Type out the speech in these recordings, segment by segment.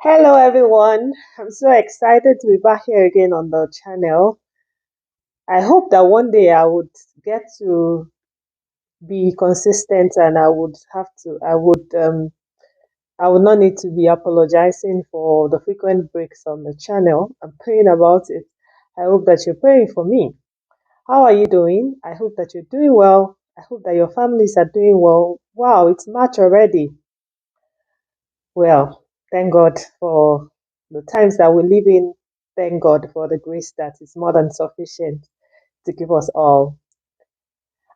Hello, everyone. I'm so excited to be back here again on the channel. I hope that one day I would get to be consistent and I would not need to be apologizing for the frequent breaks on the channel. I'm praying about it. I hope that you're praying for me. How are you doing? I hope that you're doing well. I hope that your families are doing well. Wow, it's March already. Well, thank God for the times that we live in. Thank God for the grace that is more than sufficient to give us all.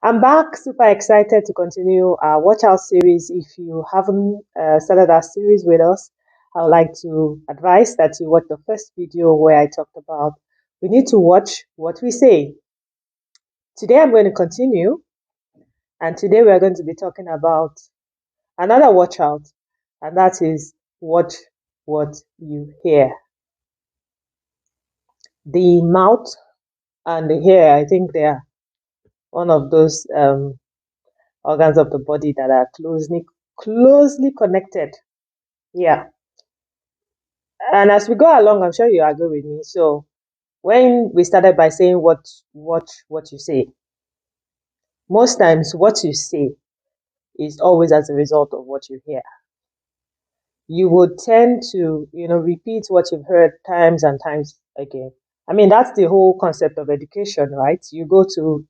I'm back, super excited to continue our Watch Out series. If you haven't started our series with us, I would like to advise that you watch the first video where I talked about we need to watch what we say. Today I'm going to continue, and today we are going to be talking about another watch out, and that is watch what you hear. The mouth and the hair, I think they are one of those organs of the body that are closely connected. Yeah. And as we go along, I'm sure you agree with me. So when we started by saying what you say, most times what you say is always as a result of what you hear. You would tend to, repeat what you've heard times and times again. I mean, that's the whole concept of education, right? You go to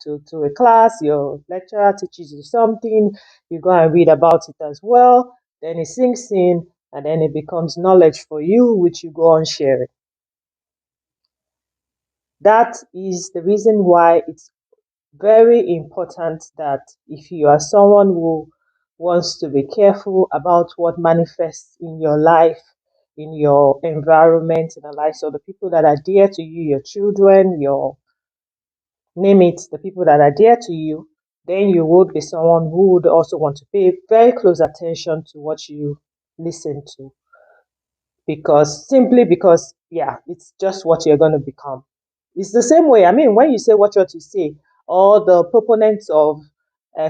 a class, your lecturer teaches you something, you go and read about it as well, then it sinks in, and then it becomes knowledge for you, which you go on sharing. That is the reason why it's very important that if you are someone who wants to be careful about what manifests in your life, in your environment, in the lives of the people that are dear to you, your children, your name it, the people that are dear to you, then you would be someone who would also want to pay very close attention to what you listen to. Because, yeah, it's just what you're going to become. It's the same way. I mean, when you say what you say, all the proponents of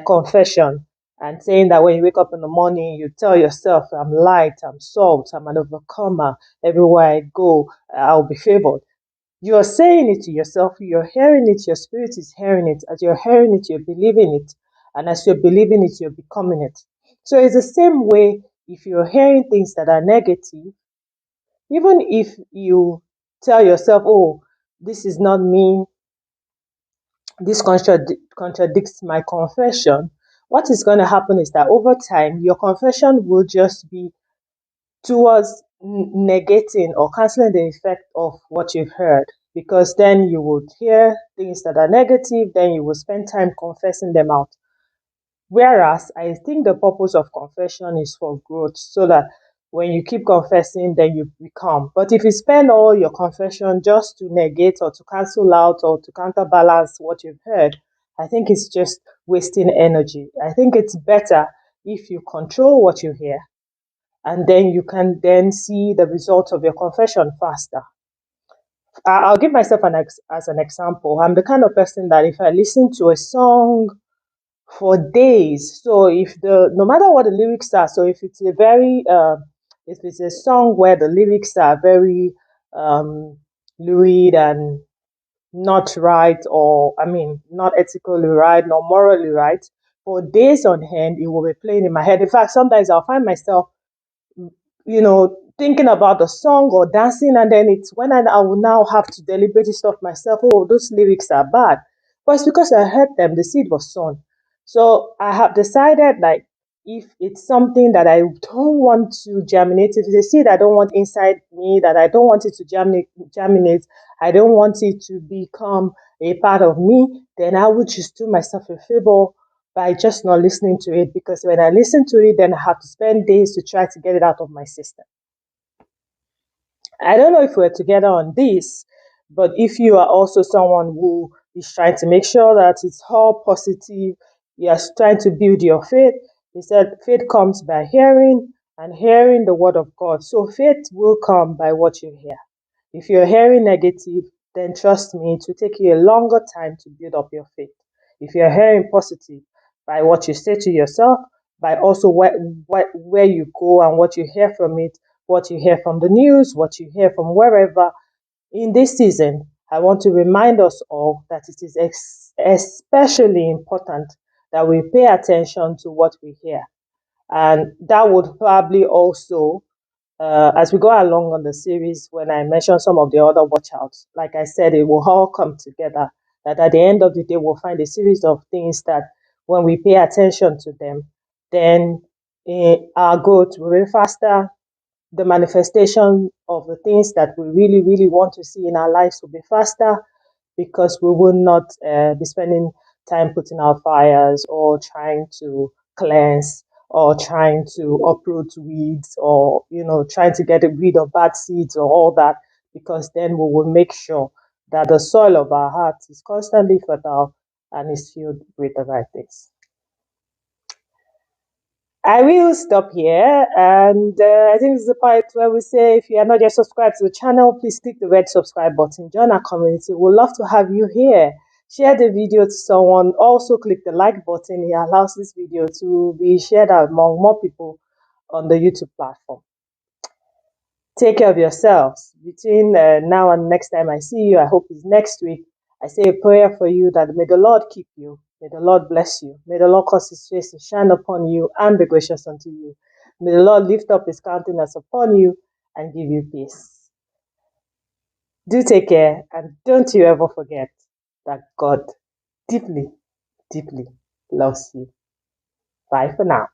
confession and saying that when you wake up in the morning, you tell yourself, I'm light, I'm salt, I'm an overcomer. Everywhere I go, I'll be favored. You're saying it to yourself, you're hearing it, your spirit is hearing it. As you're hearing it, you're believing it. And as you're believing it, you're becoming it. So it's the same way if you're hearing things that are negative, even if you tell yourself, oh, this is not me, this contradicts my confession, what is going to happen is that over time, your confession will just be towards negating or canceling the effect of what you've heard. Because then you would hear things that are negative, then you will spend time confessing them out. Whereas I think the purpose of confession is for growth, so that when you keep confessing, then you become. But if you spend all your confession just to negate or to cancel out or to counterbalance what you've heard, I think it's just wasting energy. I think it's better if you control what you hear, and then you can then see the results of your confession faster. I'll give myself as an example. I'm the kind of person that if I listen to a song for days, so if the no matter what the lyrics are, so if it's a song where the lyrics are very um, lewd and not right, or I mean, not ethically right, nor morally right, for days on end, it will be playing in my head. In fact, sometimes I'll find myself thinking about the song or dancing, and then it's when I will now have to deliberately stop myself. Oh, those lyrics are bad. But it's because I heard them, the seed was sown. So I have decided, like, if it's something that I don't want to germinate, if it's a seed I don't want inside me, that I don't want it to germinate, I don't want it to become a part of me, then I would just do myself a favor by just not listening to it, because when I listen to it, then I have to spend days to try to get it out of my system. I don't know if we're together on this, but if you are also someone who is trying to make sure that it's all positive, you're trying to build your faith. He said faith comes by hearing, and hearing the word of God. So faith will come by what you hear. If you're hearing negative, then trust me, it will take you a longer time to build up your faith. If you're hearing positive, by what you say to yourself, by also where you go and what you hear from it, what you hear from the news, what you hear from wherever. In this season, I want to remind us all that it is especially important that we pay attention to what we hear. And that would probably also, as we go along on the series, when I mention some of the other watch outs, like I said, it will all come together. That at the end of the day, we'll find a series of things that when we pay attention to them, then our growth will be faster. The manifestation of the things that we really, really want to see in our lives will be faster because we will not be spending time putting out fires or trying to cleanse or trying to uproot weeds or trying to get rid of bad seeds or all that, because then we will make sure that the soil of our hearts is constantly fertile and is filled with the right things. I will stop here, and I think this is the part where we say if you are not yet subscribed to the channel, please click the red subscribe button. Join our community. We'd love to have you here. Share the video to someone. Also click the like button. It allows this video to be shared among more people on the YouTube platform. Take care of yourselves. Between now and next time I see you, I hope it's next week, I say a prayer for you that may the Lord keep you, may the Lord bless you, may the Lord cause his face to shine upon you and be gracious unto you. May the Lord lift up his countenance upon you and give you peace. Do take care, and don't you ever forget that God deeply, deeply loves you. Bye for now.